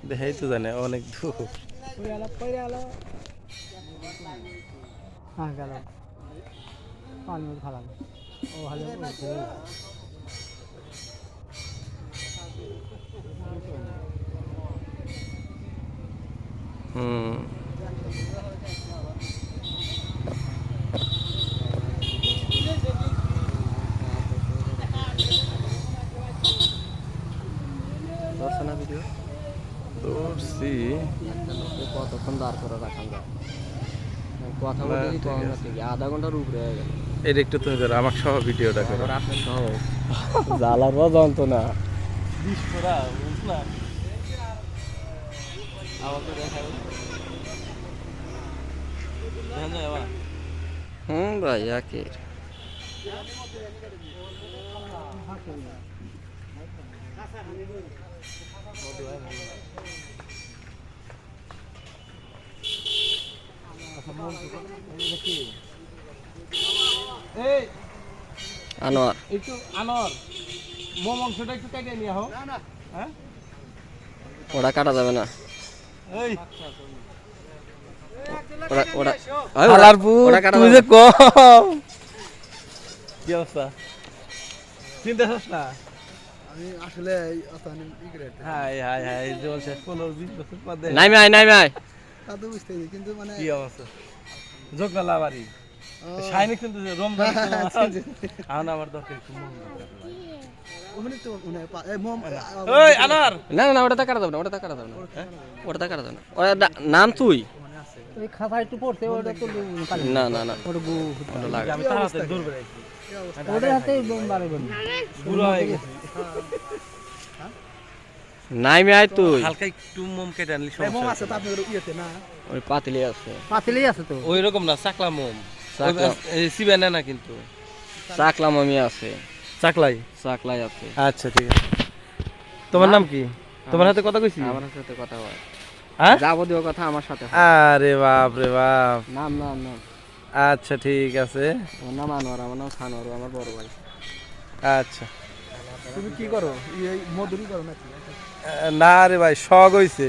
দেখাই তো জানে অনেক দূর। হ্যাঁ গেল পানি খালাম ও হলে হুম দর্শনা ভিডিও দৌড়ছি। একটা লোকে কতক্ষণ দাঁড় করে রাখা যায় কথা না, বলতে ঠিক কখন আছে। থেকে আধা ঘন্টার উপরে হয়ে গেল এটা একটু তুমি করো, আমাকে সহ ভিডিওটা করো। আবার আপনার সহ জ্বালার যন্ত্রণা ভাই একে আনোয়ার একটু আনোয়ার মোম অংশটা একটু কেটে নিয়ে হোক। হ্যাঁ ওটা কাটা যাবে না এই ওটা ওটা ওটা কাটা তুই যাবে যে না। কম কি অবস্থা চিন্তা করছ না? আমি আসলে হাই হাই হাই জীবন শেষ 15-20 বছর পরে নাইমে আয় নাইমে আয় তা তো বুঝতেই কিন্তু মানে কি অবস্থা জোকলা বাড়ি শাইনি কিন্তু রমজান আন আমার দরকার একটু মোম দরকার। ওখানে তো মানে মোম ওই আনার না না না ওটা কাটা যাবে না ওটা কাটা যাবে না ওটা কাটা যাবে না ওটা নাম তুই ওই খাতা একটু পড়তে ওটা তো না না না ওটা গু ওটা লাগে আমি তাড়াতাড়ি দূর বেরাইছি ওটা হাতে বোম বাড়ে বলি বুড়ো হয়ে গেছে। নাইমে আয় তুই হালকা একটু মোম কেটে আনলি মোম সমস্যা আছে তো আপনাদের ইয়েতে না ওই পাতিলি আছে পাতিলেই আছে তো ওই রকম না চাকলা মোম চাকলা। সিবেনা না কিন্তু চাকলা মামি আছে চাকলাই। চাকলাই আছে আচ্ছা ঠিক আছে। তোমার নাম কি? তোমার হাতে কথা কইছি? আমার সাথে কথা হয় হ্যাঁ যাবতীয় কথা আমার সাথে হয়। আরে বাপ রে বাপ। নাম নাম নাম আচ্ছা ঠিক আছে। আমার নাম আনোয়ার আমার নাম খানোয়ার আমার বড় ভাই আচ্ছা তুমি কি করো এই মধুরি করো নাকি না রে ভাই শখ হইছে।